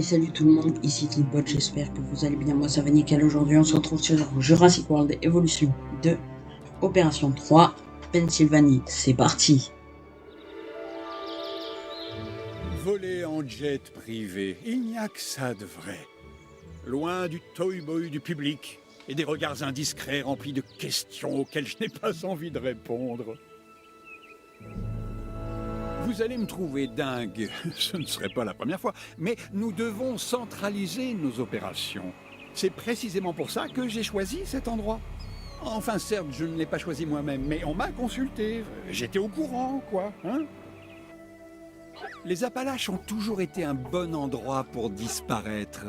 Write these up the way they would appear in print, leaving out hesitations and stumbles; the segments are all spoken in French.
Et salut tout le monde, ici Clipbot, j'espère que vous allez bien, moi ça va nickel. Aujourd'hui on se retrouve sur Jurassic World Evolution 2, Opération 3, Pennsylvanie, c'est parti. Voler en jet privé, il n'y a que ça de vrai. Loin du toy-boy du public et des regards indiscrets remplis de questions auxquelles je n'ai pas envie de répondre. Vous allez me trouver dingue, ce ne serait pas la première fois, mais nous devons centraliser nos opérations. C'est précisément pour ça que j'ai choisi cet endroit. Enfin, certes, je ne l'ai pas choisi moi-même, mais on m'a consulté. J'étais au courant, quoi, hein? Les Appalaches ont toujours été un bon endroit pour disparaître.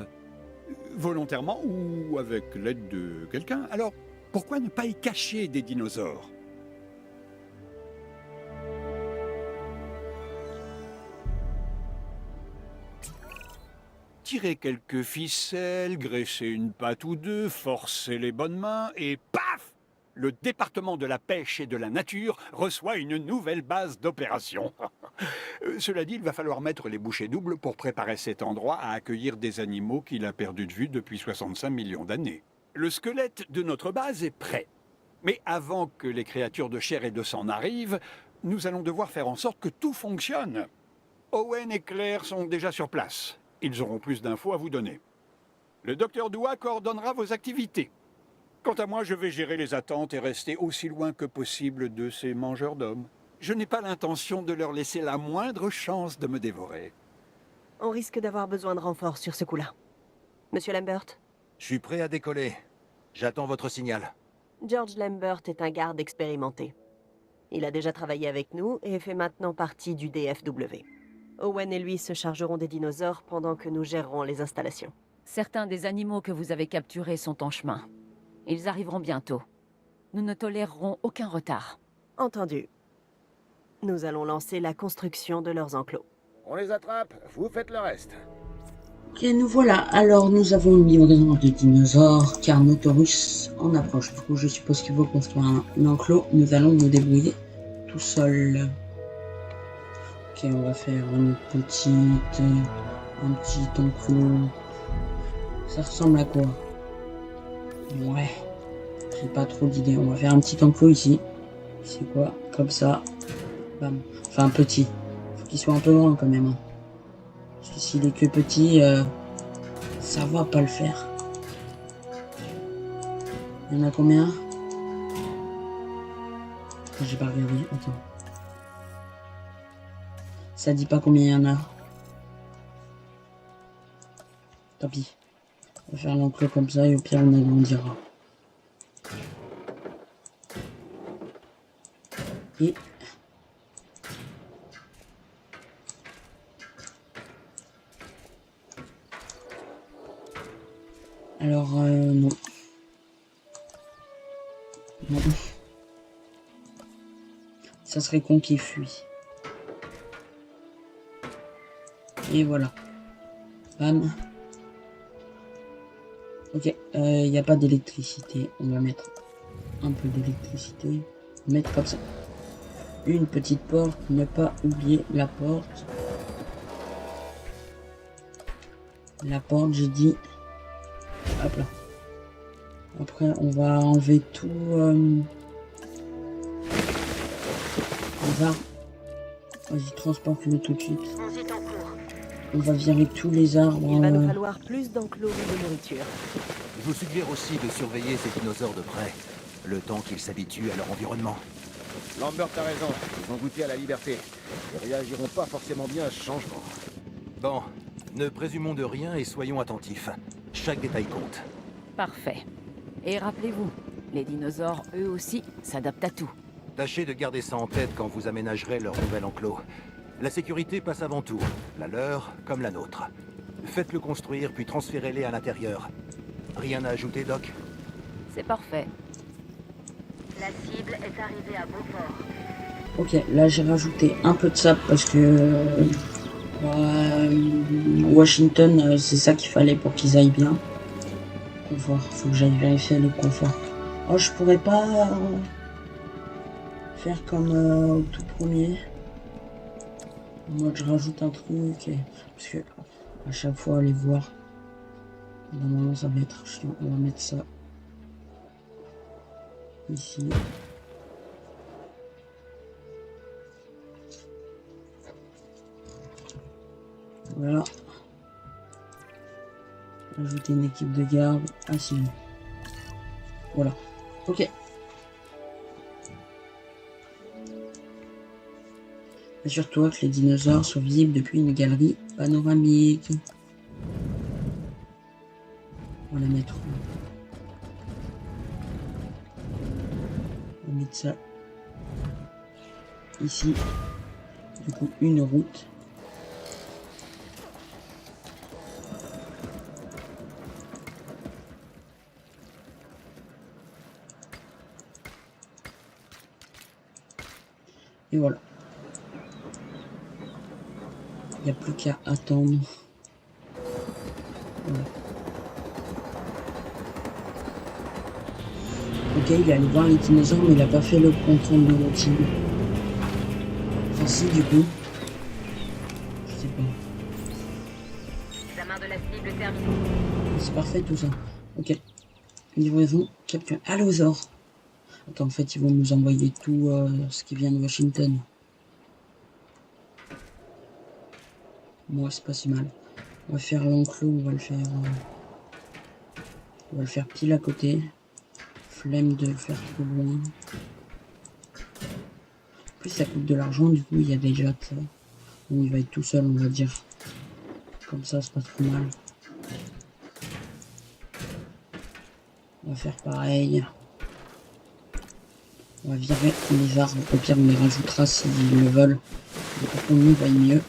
Volontairement ou avec l'aide de quelqu'un. Alors, pourquoi ne pas y cacher des dinosaures ? Tirer quelques ficelles, graisser une patte ou deux, forcer les bonnes mains et paf ! Le département de la pêche et de la nature reçoit une nouvelle base d'opération. Cela dit, il va falloir mettre les bouchées doubles pour préparer cet endroit à accueillir des animaux qu'il a perdus de vue depuis 65 millions d'années. Le squelette de notre base est prêt. Mais avant que les créatures de chair et de sang n'arrivent, nous allons devoir faire en sorte que tout fonctionne. Owen et Claire sont déjà sur place. Ils auront plus d'infos à vous donner. Le docteur Doua coordonnera vos activités. Quant à moi, je vais gérer les attentes et rester aussi loin que possible de ces mangeurs d'hommes. Je n'ai pas l'intention de leur laisser la moindre chance de me dévorer. On risque d'avoir besoin de renforts sur ce coup-là. Monsieur Lambert? Je suis prêt à décoller. J'attends votre signal. George Lambert est un garde expérimenté. Il a déjà travaillé avec nous et fait maintenant partie du DFW. Owen et lui se chargeront des dinosaures pendant que nous gérerons les installations. Certains des animaux que vous avez capturés sont en chemin. Ils arriveront bientôt. Nous ne tolérerons aucun retard. Entendu. Nous allons lancer la construction de leurs enclos. On les attrape, vous faites le reste. Ok, nous voilà, alors nous avons une livraison de dinosaures, Carnotaurus en approche. Du coup je suppose qu'il faut construire un enclos, nous allons nous débrouiller tout seuls. Ok, on va faire un petit enclos. Ça ressemble à quoi? Ouais, j'ai pas trop d'idées. On va faire un petit enclos ici. C'est quoi? Comme ça. Bam. Enfin, petit. Faut qu'il soit un peu loin quand même. Hein. Parce que s'il est que petit, ça va pas le faire. Il y en a combien? J'ai pas regardé. Attends. Ça dit pas combien il y en a. Tant pis. On va faire l'enclos comme ça et au pire on agrandira. Et alors non. Non. Ça serait con qu'il fuit. Et voilà. Bam. Ok, il n'y a pas d'électricité. On va mettre un peu d'électricité. Mettre comme ça. Une petite porte. Ne pas oublier la porte. La porte, j'ai dit. Hop là. Après, on va enlever tout. On va. Vas-y, transporte-le tout de suite. On va virer tous les arbres. Il va nous falloir plus d'enclos et de nourriture. Je vous suggère aussi de surveiller ces dinosaures de près, le temps qu'ils s'habituent à leur environnement. Lambert a raison, ils ont goûté à la liberté. Ils réagiront pas forcément bien à ce changement. Bon, ne présumons de rien et soyons attentifs. Chaque détail compte. Parfait. Et rappelez-vous, les dinosaures, eux aussi, s'adaptent à tout. Tâchez de garder ça en tête quand vous aménagerez leur nouvel enclos. La sécurité passe avant tout, la leur comme la nôtre. Faites-le construire puis transférez-les à l'intérieur. Rien à ajouter, Doc? C'est parfait. La cible est arrivée à Beaufort. Ok, là j'ai rajouté un peu de sable parce que Washington, c'est ça qu'il fallait pour qu'ils aillent bien. Confort, faut que j'aille vérifier le confort. Oh, je pourrais pas faire comme au tout premier. Moi je rajoute un truc parce que À chaque fois, aller voir. Normalement, ça va être chiant. On va mettre ça ici. Voilà. Ajouter une équipe de garde. Ah si. Voilà. Ok. Assure-toi que les dinosaures sont visibles depuis une galerie panoramique. On va la mettre. On va mettre ça ici. Du coup, une route. Et voilà. Il n'y a plus qu'à attendre. Voilà. Ok, il est allé voir les dinosaures, mais il n'a pas fait le contrôle de routine. Enfin si, du coup. Je sais pas. Examen de la cible terminé. C'est parfait tout ça. Ok. Livraison, capture. Allosaure. Attends, en fait, ils vont nous envoyer tout ce qui vient de Washington. Moi, c'est pas si mal. On va faire l'enclos, on va le faire pile à côté. Flemme de le faire trop loin. En plus, ça coûte de l'argent, du coup, il y a déjà de ça. Bon, il va être tout seul, on va dire. Comme ça, c'est pas trop mal. On va faire pareil. On va virer les arbres. Au pire, on les rajoutera s'ils le veulent. Mais pour qu'on nous voie mieux.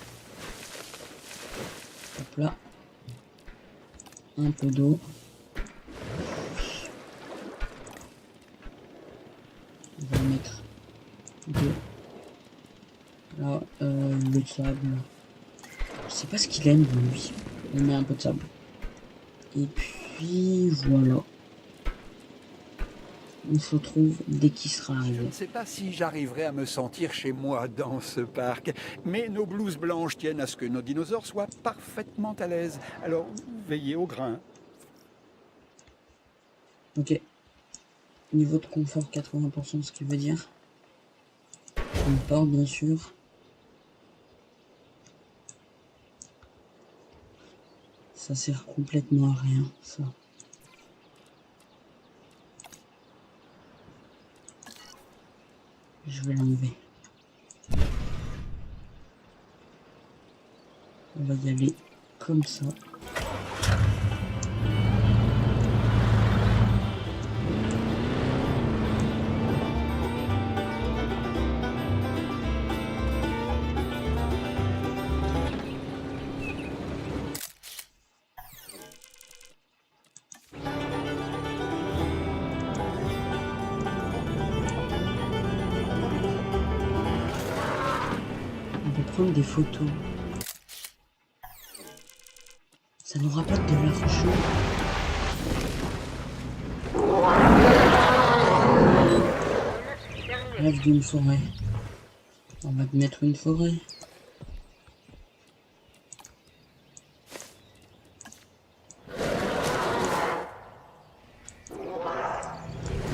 Hop là. Un peu d'eau. On va en mettre deux. Là, le sable. Je sais pas ce qu'il aime, lui. On met un peu de sable. Et puis, voilà. On se retrouve dès qu'il sera Je arrivé. ne sais pas si j'arriverai à me sentir chez moi dans ce parc, mais nos blouses blanches tiennent à ce que nos dinosaures soient parfaitement à l'aise. Alors, veillez au grain. Ok. Niveau de confort, 80%, ce qui veut dire. On part, bien sûr. Ça sert complètement à rien, ça. Je vais l'enlever. On va y aller comme ça. On va prendre des photos. Ça nous rapporte de l'argent. Rêve d'une forêt. On va te mettre une forêt.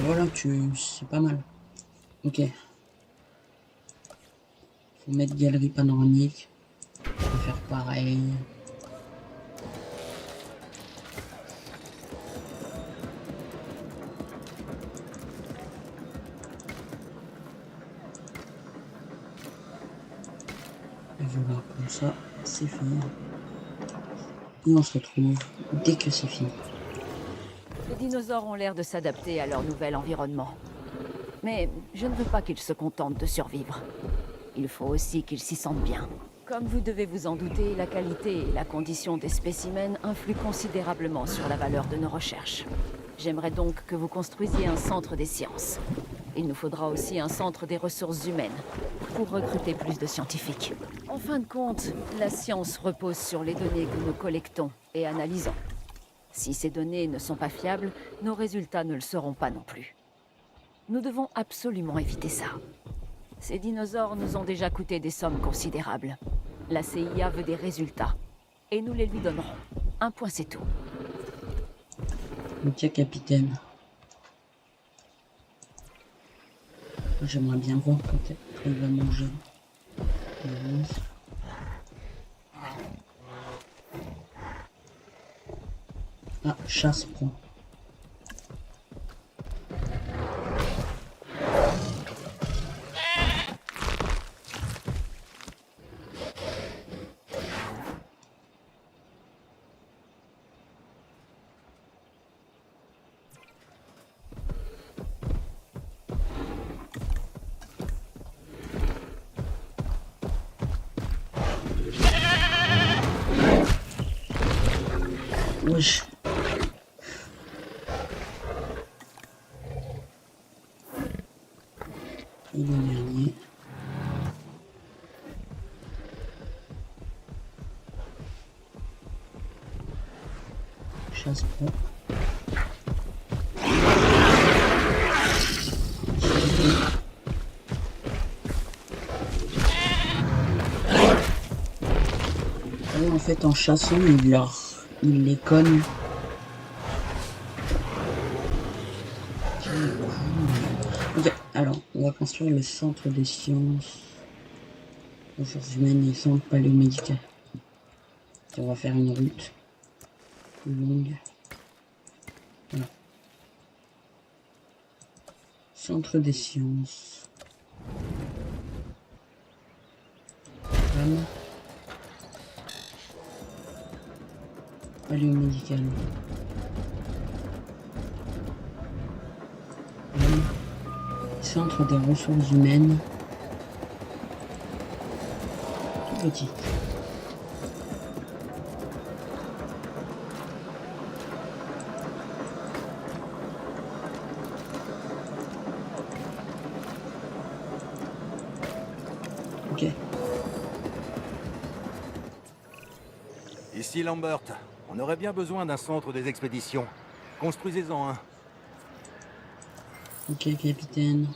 Voilà, c'est pas mal. Ok. Faut mettre galerie panoramique. On va faire pareil. Et voilà, comme ça, c'est fini. Et on se retrouve dès que c'est fini. Les dinosaures ont l'air de s'adapter à leur nouvel environnement. Mais je ne veux pas qu'ils se contentent de survivre. Il faut aussi qu'ils s'y sentent bien. Comme vous devez vous en douter, la qualité et la condition des spécimens influent considérablement sur la valeur de nos recherches. J'aimerais donc que vous construisiez un centre des sciences. Il nous faudra aussi un centre des ressources humaines pour recruter plus de scientifiques. En fin de compte, la science repose sur les données que nous collectons et analysons. Si ces données ne sont pas fiables, nos résultats ne le seront pas non plus. Nous devons absolument éviter ça. Ces dinosaures nous ont déjà coûté des sommes considérables. La CIA veut des résultats. et nous les lui donnerons. Un point, c'est tout. Ok, capitaine. J'aimerais bien voir quand il va manger. Ah, chasse prend. Wesh. Et le dernier. Chasse pro. En fait, en chassant, il les cogne. Ok, alors, on va construire le centre des sciences, ressources humaines et centre paléomédical. Et on va faire une route plus longue. Voilà. Centre des sciences. Voilà. Paléomédical. Voilà. Centre des ressources humaines. Tout petit. Ok. Ici Lambert. On aurait bien besoin d'un centre des expéditions. Construisez-en un. Ok, capitaine.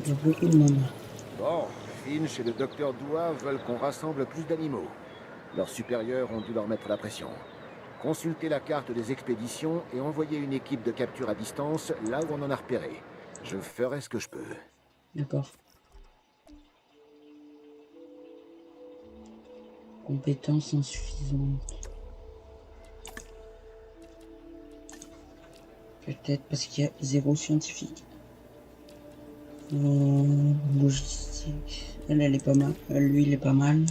Il y a beaucoup de monde. Bon, Finch et le docteur Doua veulent qu'on rassemble plus d'animaux. Leurs supérieurs ont dû leur mettre la pression. Consultez la carte des expéditions et envoyez une équipe de capture à distance là où on en a repéré. Je ferai ce que je peux. D'accord. Compétences insuffisantes. Peut-être parce qu'il y a 0 scientifique. Logistique. Elle est pas mal. Lui, il est pas mal.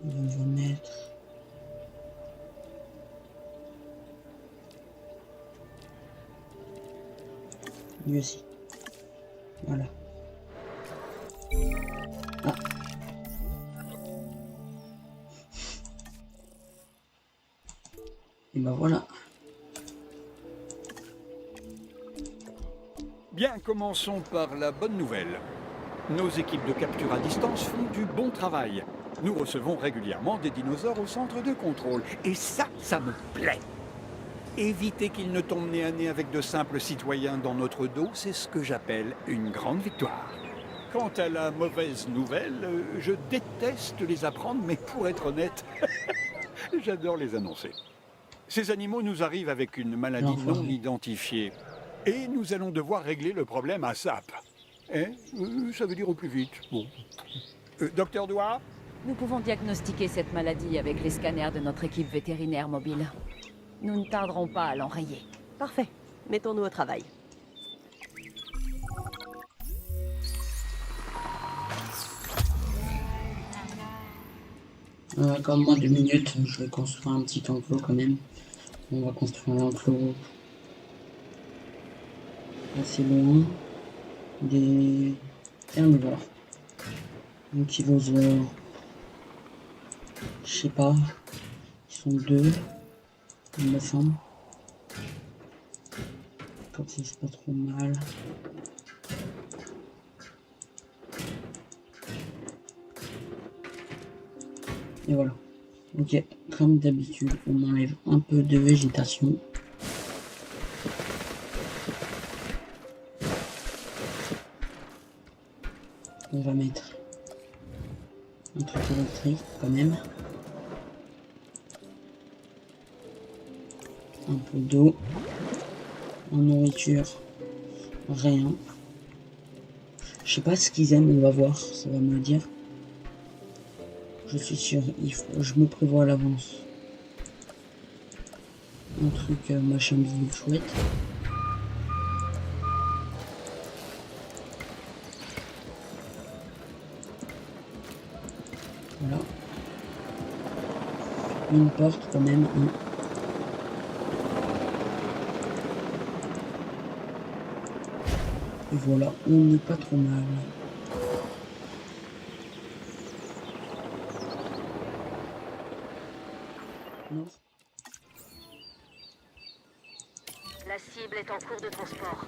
On va mettre. Lui aussi. Voilà. Ah. Et ben voilà. Bien, commençons par la bonne nouvelle. Nos équipes de capture à distance font du bon travail. Nous recevons régulièrement des dinosaures au centre de contrôle. Et ça me plaît. Éviter qu'ils ne tombent nez à nez avec de simples citoyens dans notre dos, c'est ce que j'appelle une grande victoire. Quant à la mauvaise nouvelle, je déteste les apprendre, mais pour être honnête, j'adore les annoncer. Ces animaux nous arrivent avec une maladie non identifiée. Et nous allons devoir régler le problème à SAP. Ça veut dire au plus vite. Bon. Docteur Doua ? Nous pouvons diagnostiquer cette maladie avec les scanners de notre équipe vétérinaire mobile. Nous ne tarderons pas à l'enrayer. Parfait. Mettons-nous au travail. Comme moi 2 minutes, je vais construire un petit enclos quand même. On va construire l'enclos assez loin des herbivores. Ankylosaures, je sais pas, ils sont 2, il me semble. Comme ça c'est pas trop mal. Et voilà. Ok, comme d'habitude, on enlève un peu de végétation. On va mettre un truc électrique quand même. Un peu d'eau. En nourriture, rien. Je sais pas ce qu'ils aiment, on va voir, ça va me le dire. Je suis sûr, je me prévois à l'avance. Un truc machin bidule chouette. Voilà. Une porte quand même. Hein. Et voilà, on n'est pas trop mal. Non. La cible est en cours de transport.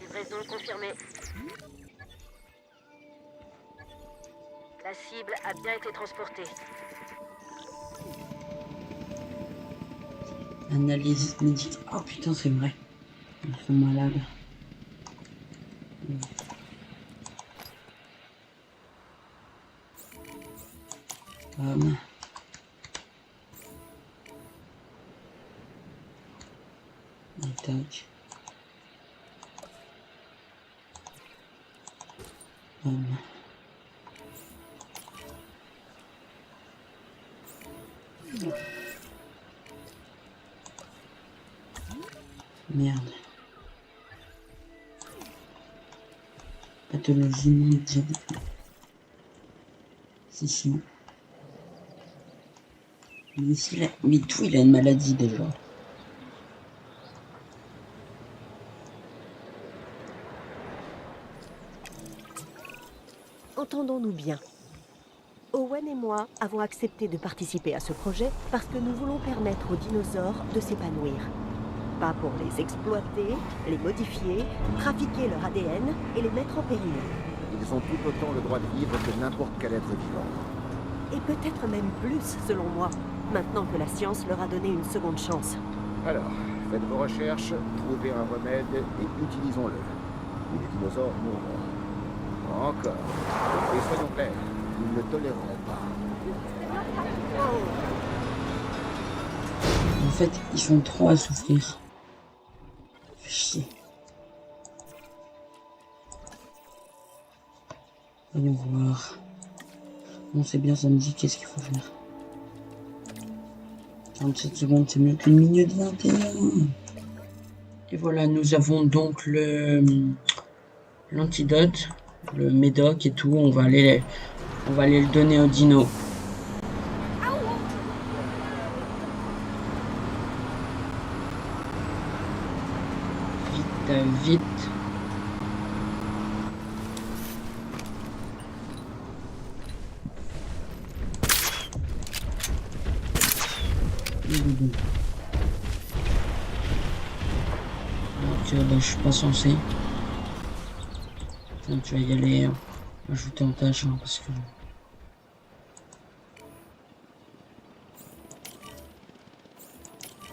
Livraison confirmée. La cible a bien été transportée. Analyse médicale. Oh putain, c'est vrai. Ils sont malades. Et tac. Merde. Pathologie mondiale. Si. Mais tout, il a une maladie déjà. Entendons-nous bien. Owen et moi avons accepté de participer à ce projet parce que nous voulons permettre aux dinosaures de s'épanouir. Pas pour les exploiter, les modifier, trafiquer leur ADN et les mettre en péril. Ils ont tout autant le droit de vivre que n'importe quel être vivant. Et peut-être même plus, selon moi, maintenant que la science leur a donné une seconde chance. Alors, faites vos recherches, trouvez un remède et utilisons-le. Ou les dinosaures mourront. Encore. Et soyons clairs, ils ne toléreront pas. En fait, ils sont trop à souffrir. Fait chier. Voyons voir. Bon, c'est bien, ça me dit qu'est-ce qu'il faut faire. 47 secondes, c'est mieux qu'une minute 21. Et voilà, nous avons donc l'antidote, le médoc et tout. On va aller le donner au dino. Vite. Donc je suis pas censé. Tiens, tu vas y aller ajouter en tâche parce que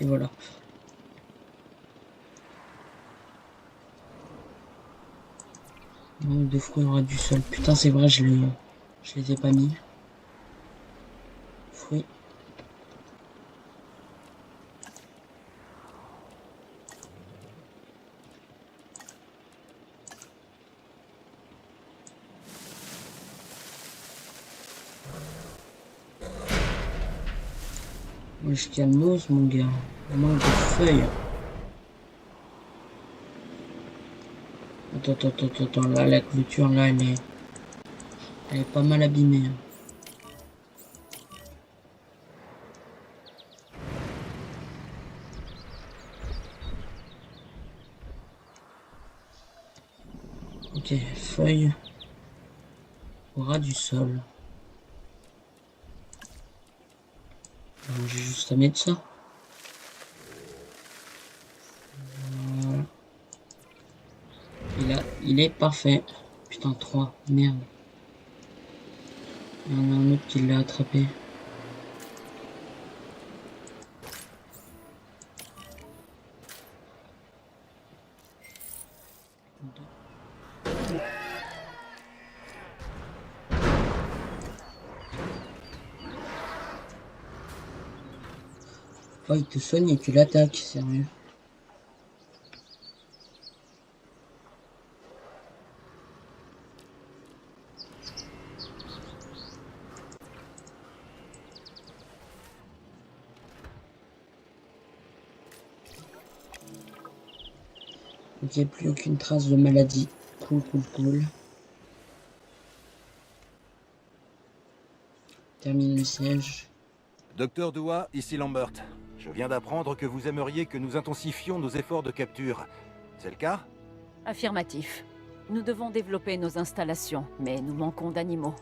et voilà. Manque de fruits aura du sol. Putain, c'est vrai, je les ai pas mis. Fruits. Wesh, calmos, mon gars. Manque de feuilles. Attends, là, la clôture, là, elle est pas mal abîmée. Ok, feuilles. Au ras du sol. J'ai juste à mettre ça. Voilà. Et là, il est parfait. Putain, 3. Merde. Il y en a un autre qui l'a attrapé. Oh, il te soigne et tu l'attaques, sérieux. Ok, plus aucune trace de maladie. Cool, cool, cool. Termine le siège. Docteur Dua, ici Lambert. Je viens d'apprendre que vous aimeriez que nous intensifions nos efforts de capture. C'est le cas? Affirmatif. Nous devons développer nos installations, mais nous manquons d'animaux.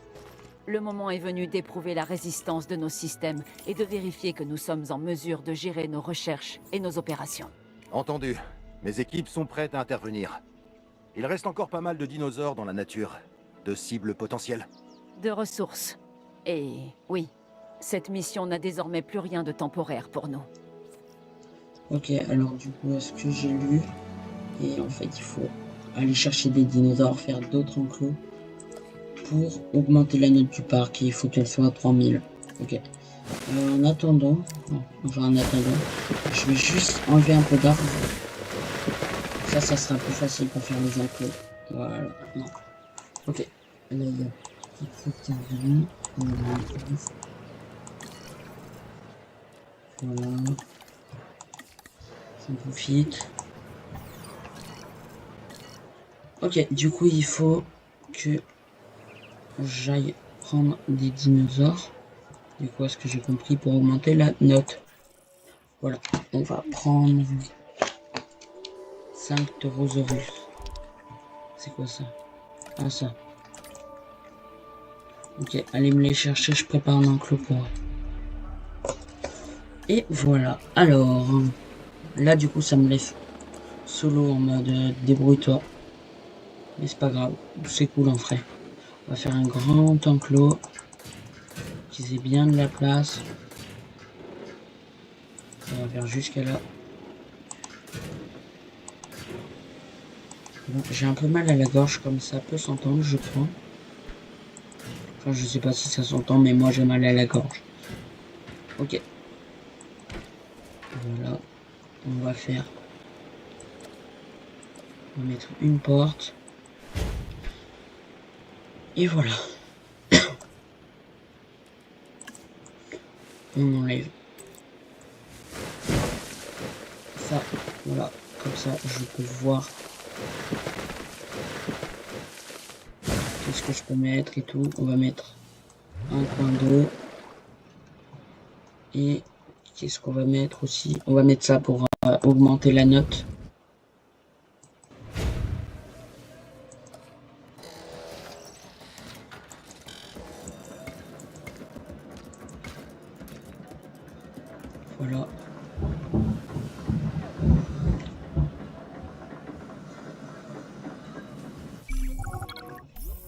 Le moment est venu d'éprouver la résistance de nos systèmes et de vérifier que nous sommes en mesure de gérer nos recherches et nos opérations. Entendu. Mes équipes sont prêtes à intervenir. Il reste encore pas mal de dinosaures dans la nature. De cibles potentielles. De ressources. Et oui, cette mission n'a désormais plus rien de temporaire pour nous. Ok, alors du coup, est-ce que j'ai lu? Et en fait, il faut aller chercher des dinosaures, faire d'autres enclos pour augmenter la note du parc. Et il faut qu'elle soit à 3000. Ok. En attendant, je vais juste enlever un peu d'arbres. Ça sera plus facile pour faire les enclos. Voilà, non. Ok. Là, il y a petite carrière. Voilà. Ça profite. Ok, du coup, il faut que j'aille prendre des dinosaures. Du coup, est-ce que j'ai compris pour augmenter la note? Voilà, on va prendre 5 Taurosaurus. C'est quoi ça? Ah, ça. Ok, allez me les chercher, je prépare un enclos pour eux. Et voilà. Alors, là, du coup, ça me laisse solo en mode débrouille-toi. Mais c'est pas grave, c'est cool en vrai. On va faire un grand enclos. Qu'ils aient bien de la place. On va faire jusqu'à là. Bon, j'ai un peu mal à la gorge, comme ça peut s'entendre, je crois. Enfin, je sais pas si ça s'entend, mais moi j'ai mal à la gorge. Ok. Voilà. On va faire... On va mettre une porte. Et voilà. On enlève ça, voilà, comme ça je peux voir qu'est-ce que je peux mettre et tout. On va mettre un coin d'eau et qu'est-ce qu'on va mettre aussi? On va mettre ça pour augmenter la note. Voilà.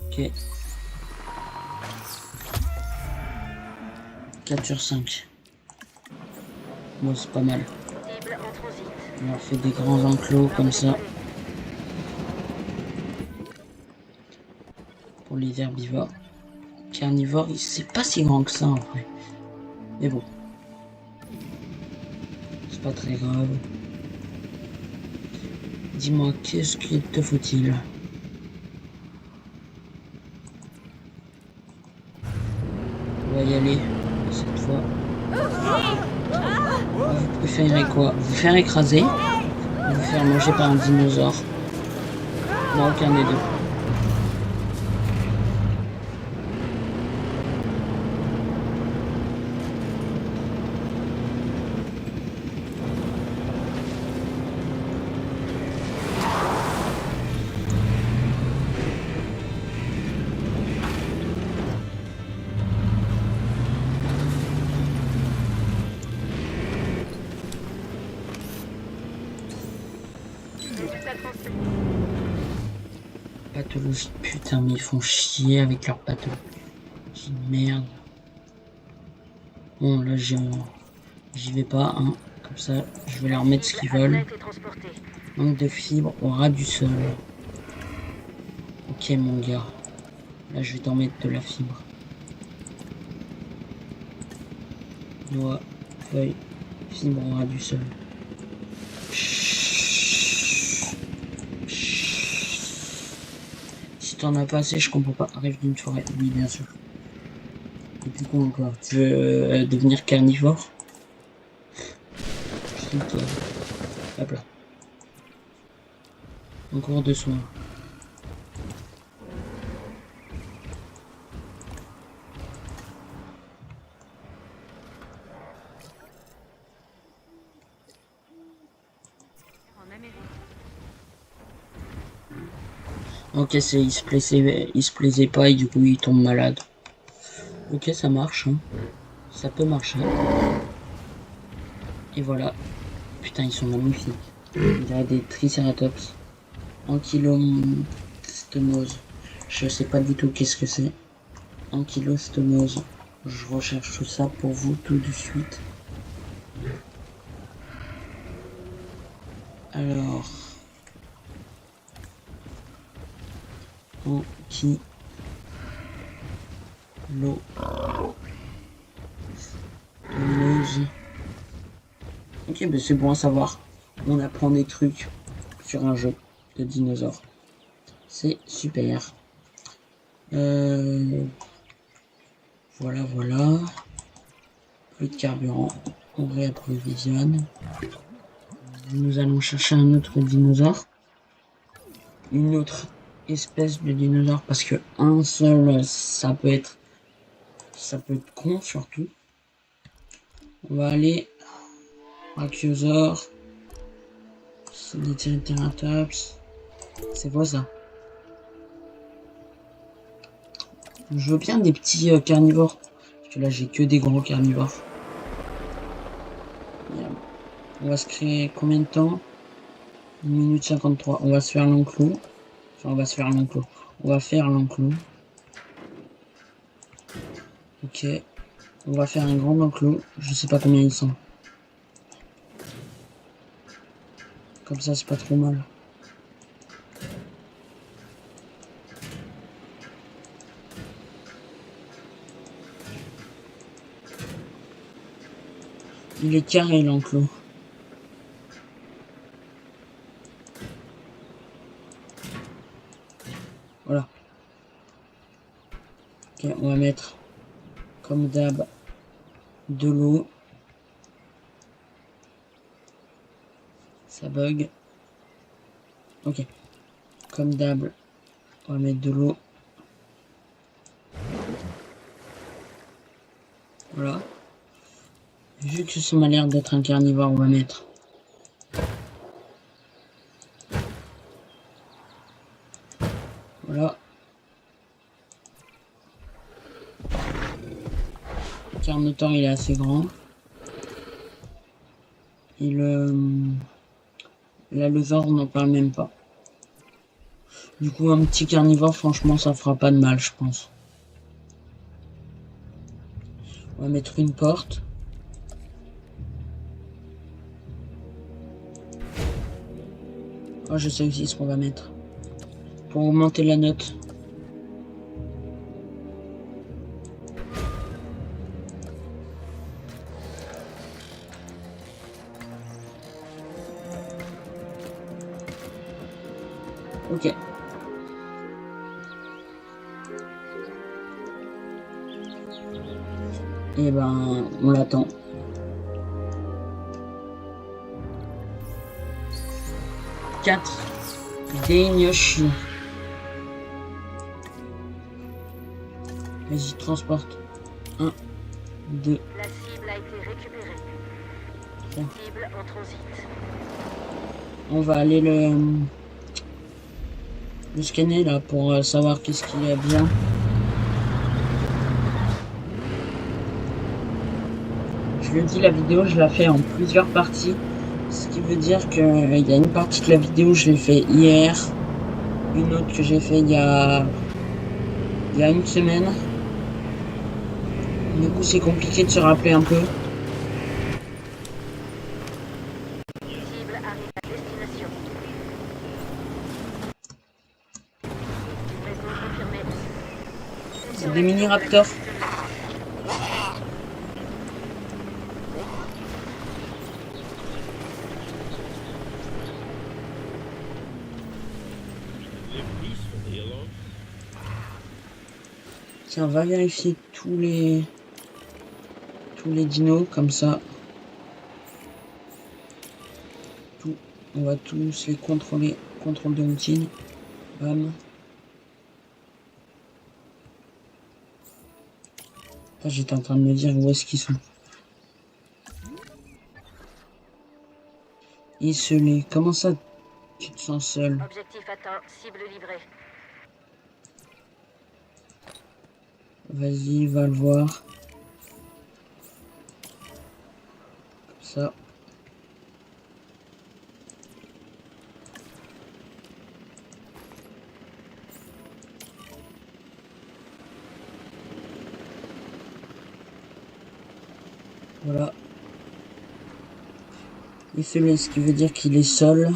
Ok. 4 sur 5. Bon, c'est pas mal. Cible en transit. On leur fait des grands enclos comme ça. Pour les herbivores. Carnivores, c'est pas si grand que ça en vrai. Mais bon. C'est pas très grave. Dis-moi, qu'est-ce qu'il te faut-il? On va y aller cette fois. Vous préférez quoi? Vous faire écraser ou vous faire manger par un dinosaure? Non, aucun des deux. Putain, mais ils font chier avec leur bateau. J'ai une merde. Bon, là, j'y vais pas, hein. Comme ça, je vais leur mettre ce qu'ils veulent. Manque de fibres au ras du sol. Ok, mon gars. Là, je vais t'en mettre de la fibre. Noix, feuilles, fibre au ras du sol. Si t'en as pas assez, je comprends pas. Arrive d'une forêt. Oui, bien sûr. Et puis quoi encore? Tu veux devenir carnivore? Je sais que... Hop là. En cours de soins. Ok, il se plaisait pas et du coup il tombe malade. Ok, ça marche, hein. Ça peut marcher. Et voilà. Putain, ils sont magnifiques. Il y a des triceratops. Ankylostomose. Je sais pas du tout qu'est-ce que c'est. Ankylostomose. Je recherche ça pour vous tout de suite. Alors... Ankylostomose. Ok, ben c'est bon à savoir. On apprend des trucs sur un jeu de dinosaures. C'est super. Voilà, voilà. Plus de carburant. On réapprovisionne. Nous allons chercher un autre dinosaure. Une autre espèce de dinosaure. Parce que un seul, ça peut être con surtout. On va aller... Brachiosaure. C'est des triceratops. C'est quoi ça? Je veux bien des petits carnivores. Parce que là j'ai que des gros carnivores. On va se créer combien de temps? 1 minute 53. On va se faire l'enclos. Enfin on va se faire l'enclos. On va faire l'enclos. Ok. On va faire un grand enclos. Je sais pas combien ils sont. Comme ça, c'est pas trop mal. Il est carré l'enclos. Voilà. Ok, on va mettre, comme d'hab, de l'eau. Ça bug. Ok. Comme d'hab, on va mettre de l'eau. Voilà. Vu que ça m'a l'air d'être un carnivore, on va mettre voilà. Le carnotaure il est assez grand. Et l'allosaure on n'en parle même pas. Du coup un petit carnivore franchement ça fera pas de mal je pense. On va mettre une porte. Oh je sais aussi ce qu'on va mettre. Pour augmenter la note. Ok. Et ben, on l'attend. Quatre. Denyoshi. Vas-y, transporte. 1, 2. La cible a été récupérée. 3. Cible en transit. On va aller le scanner là pour savoir qu'est-ce qu'il y a bien. Je le dis, la vidéo je la fais en plusieurs parties, ce qui veut dire que il y a une partie de la vidéo je l'ai fait hier Une autre que j'ai fait il y a une semaine. Du coup, c'est compliqué de se rappeler un peu. Cible arrive à destination. Livraison confirmée. C'est des mini-raptors. Tiens, on va vérifier tous les dinos comme ça. Tout. On va tous les contrôler. Contrôle de routine. Bam. Là, j'étais en train de me dire où est-ce qu'ils sont. Isolé. Comment ça, tu te sens seul? Objectif atteint. Cible livrée. Vas-y, va le voir. Comme ça. Voilà. Isolé, ce qui veut dire qu'il est seul.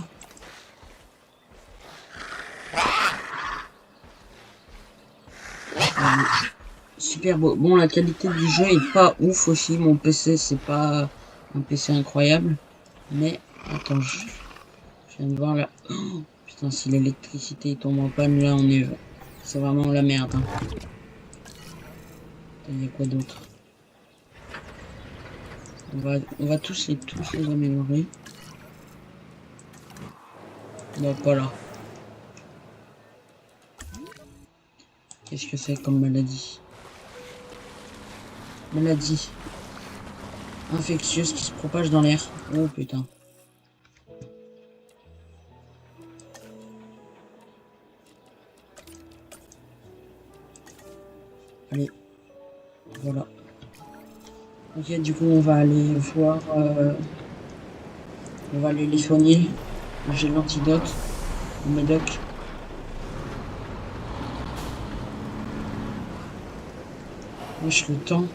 Super beau. Bon, la qualité du jeu est pas ouf aussi. Mon PC, c'est pas un PC incroyable. Mais, attends, je viens de voir là. Oh, putain, si l'électricité tombe en panne, là, c'est vraiment la merde. Hein. Il y a quoi d'autre? On va tous les améliorer. Bon, pas là. Qu'est-ce que c'est comme maladie? Maladie infectieuse qui se propage dans l'air. Oh putain. Allez. Voilà. Ok, du coup, on va aller voir... on va aller les soigner. J'ai l'antidote. Le médoc. Wesh, le temps.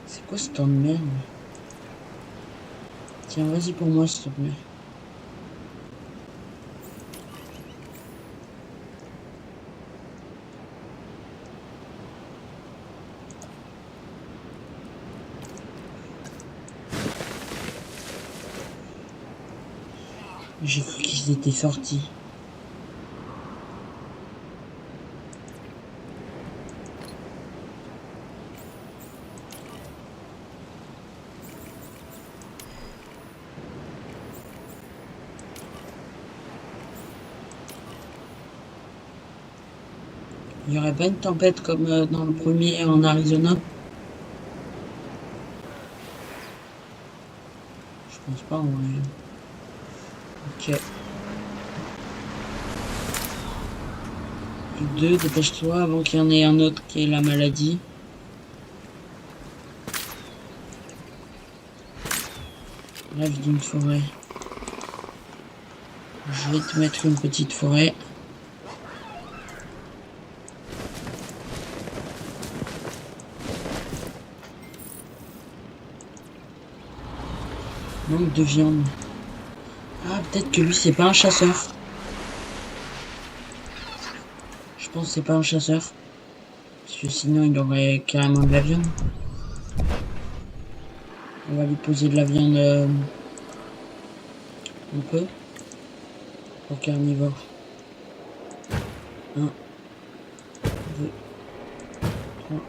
C'est quoi ce temps de merde? Tiens, vas-y pour moi, s'il te plaît. J'ai cru qu'ils étaient sortis. Il n'y aurait pas une tempête comme dans le premier en Arizona? Je pense pas en vrai. Ok. Plus que deux, dépêche-toi avant qu'il y en ait un autre qui ait la maladie. Rêve d'une forêt. Je vais te mettre une petite forêt. Manque de viande. Ah, peut-être que lui, c'est pas un chasseur. Je pense que c'est pas un chasseur. Parce que sinon, il aurait carrément de la viande. On va lui poser de la viande un peu. Pour carnivore. 1, 2, 3,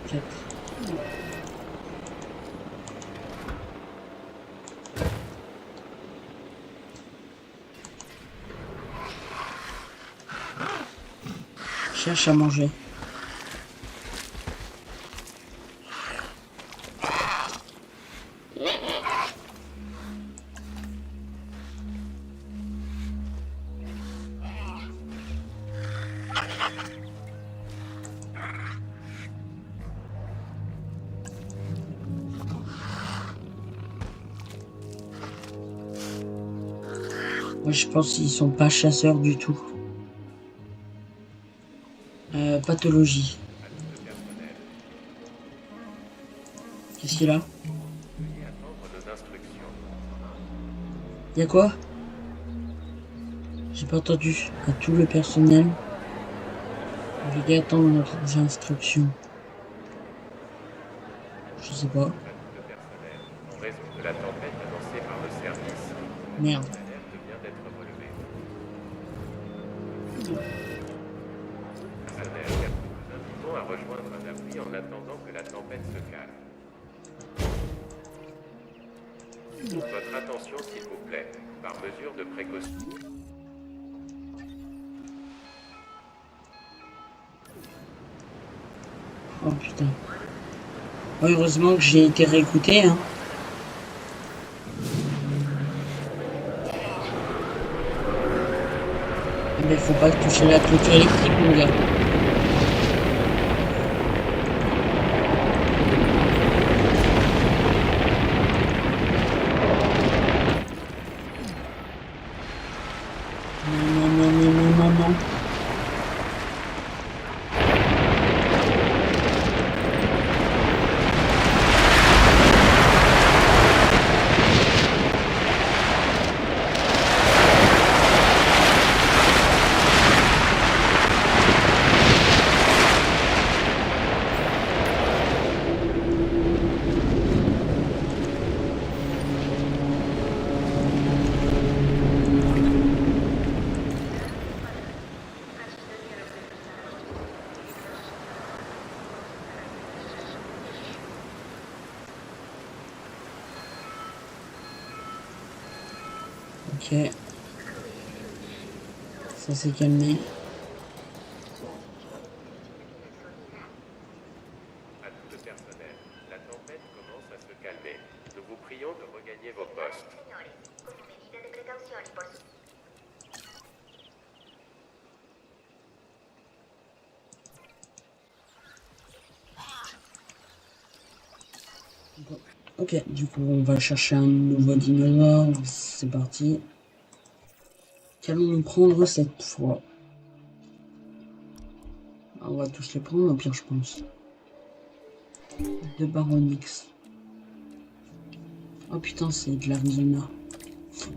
4. Cherche à manger. Moi, je pense qu'ils sont pas chasseurs du tout. Pathologie. Qu'est-ce qu'il a? Y'a quoi? J'ai pas entendu. À tout le personnel. Veuillez attendre notre instruction. Je sais pas. En raison de la tempête annoncée par le service, Merde. l'alerte vient d'être relevée. Personnel, nous invitons à rejoindre un abri en attendant que la tempête se calme. Votre attention, s'il vous plaît, par mesure de précaution. Oh putain. Oh, heureusement que j'ai été réécouté, hein. Mais faut pas toucher la clôture électrique, mon gars. Non, non, non, non, non, non. Ok. Ça s'est calmé. À tout le personnel, la tempête commence à se calmer. Nous vous prions de regagner vos postes. Ok, du coup, on va chercher un nouveau dinosaure. C'est parti. Qu'allons-nous prendre cette fois? On va tous les prendre, au pire, je pense. De Baronix. Oh putain, c'est de l'Arizona.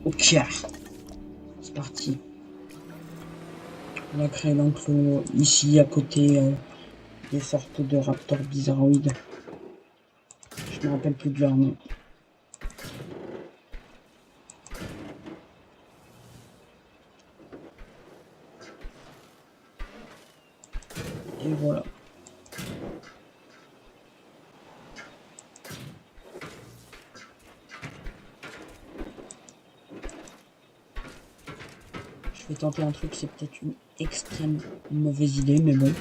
Ok. C'est parti. On va créer l'enclos ici, à côté des sortes de raptors bizarroïdes. Je me rappelle plus de leur nom. Et voilà. Je vais tenter un truc, c'est peut-être une extrême mauvaise idée, mais bon.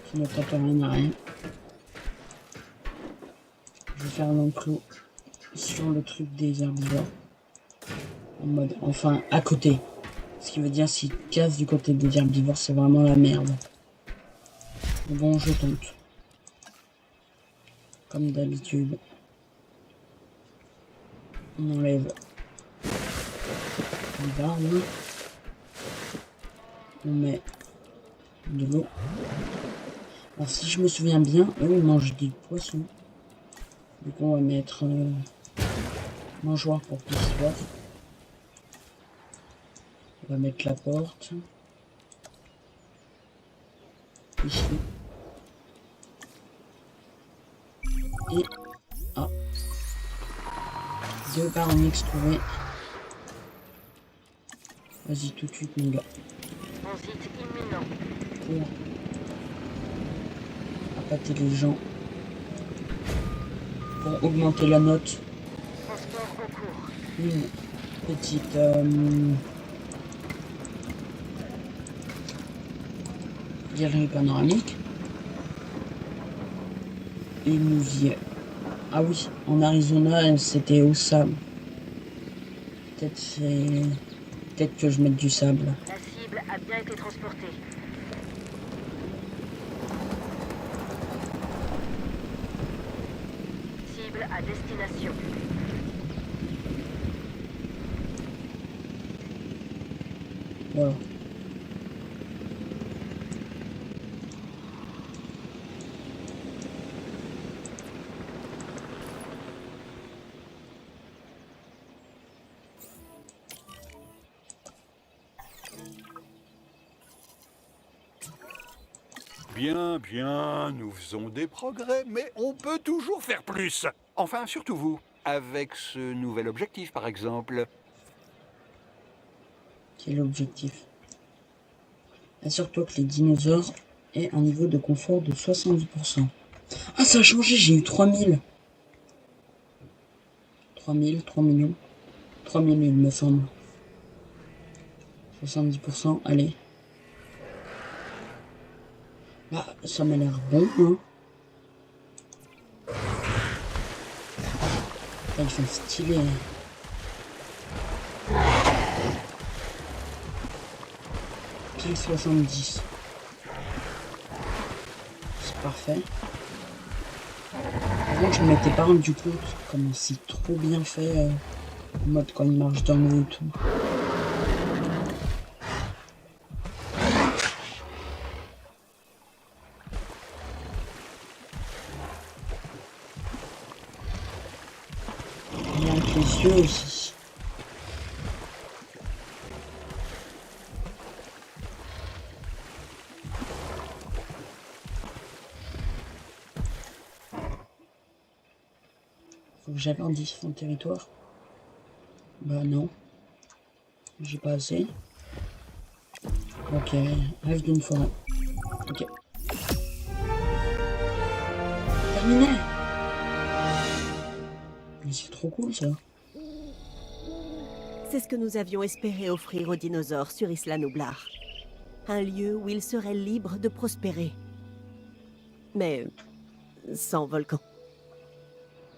Qui ne tente rien à rien. Je vais faire un enclos sur le truc des herbivores. En mode, enfin, à côté. Ce qui veut dire, s'il casse du côté des herbivores, c'est vraiment la merde. Bon, je tente. Comme d'habitude. On enlève les barres. On met de l'eau. Alors si je me souviens bien, eux ils mangent des poissons. Du coup on va mettre mangeoire pour pissoir. On va mettre la porte. Ici. Et ah. 2 Baronix trouvés. Vas-y tout de suite mon gars. Transit imminent. Pour appâter les gens. Pour augmenter la note. Transport en cours. Une petite galerie panoramique. Et nous y est. Ah oui, en Arizona, c'était au sable. Peut-être que je mette du sable. La cible a bien été transportée. Cible à destination. Voilà. Bien, bien, nous faisons des progrès, mais on peut toujours faire plus. Enfin, surtout vous, avec ce nouvel objectif, par exemple. Quel est l'objectif? Assure-toi que les dinosaures aient un niveau de confort de 70%. Ah, ça a changé, j'ai eu 3000. 3000, 3 millions. 3000, il me semble. 70%, allez. Bah, ça m'a l'air bon, hein. Ah, ils sont stylés. Pile 70. C'est parfait. Par contre, je ne m'étais pas rendu compte comment c'est trop bien fait en mode quand il marche dans l'eau et tout. Et avec les yeux aussi. Faut que j'agrandisse mon territoire. Bah non. J'ai pas assez. Ok, rêve d'une forêt. Ok. Terminé. Mais c'est trop cool ça. C'est ce que nous avions espéré offrir aux dinosaures sur Isla Nublar. Un lieu où ils seraient libres de prospérer. Mais sans volcan.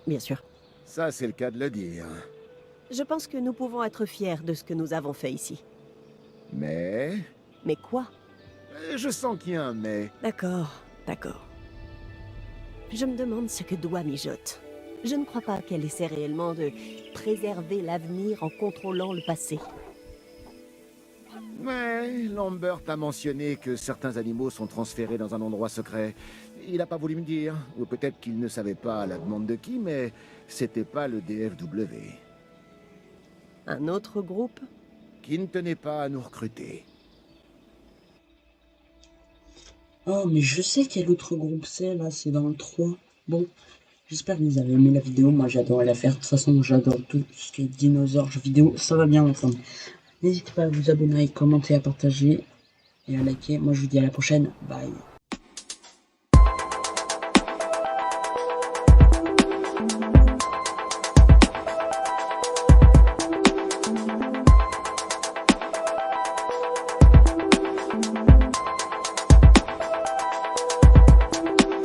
Bien sûr. Ça, c'est le cas de le dire. Je pense que nous pouvons être fiers de ce que nous avons fait ici. Mais... Mais quoi? Je sens qu'il y a un mais. D'accord, d'accord. Je me demande ce que doit mijote. Je ne crois pas qu'elle essaie réellement de préserver l'avenir en contrôlant le passé. Ouais, Lambert a mentionné que certains animaux sont transférés dans un endroit secret. Il n'a pas voulu me dire, ou peut-être qu'il ne savait pas à la demande de qui, mais c'était pas le DFW. Un autre groupe? Qui ne tenait pas à nous recruter. Oh, mais je sais quel autre groupe c'est là, c'est dans le 3. Bon, j'espère que vous avez aimé la vidéo. Moi, j'adorais la faire. De toute façon, j'adore tout ce qui est dinosaures, jeux vidéo. Ça va bien ensemble. N'hésitez pas à vous abonner, à commenter, à partager et à liker. Moi, je vous dis à la prochaine. Bye.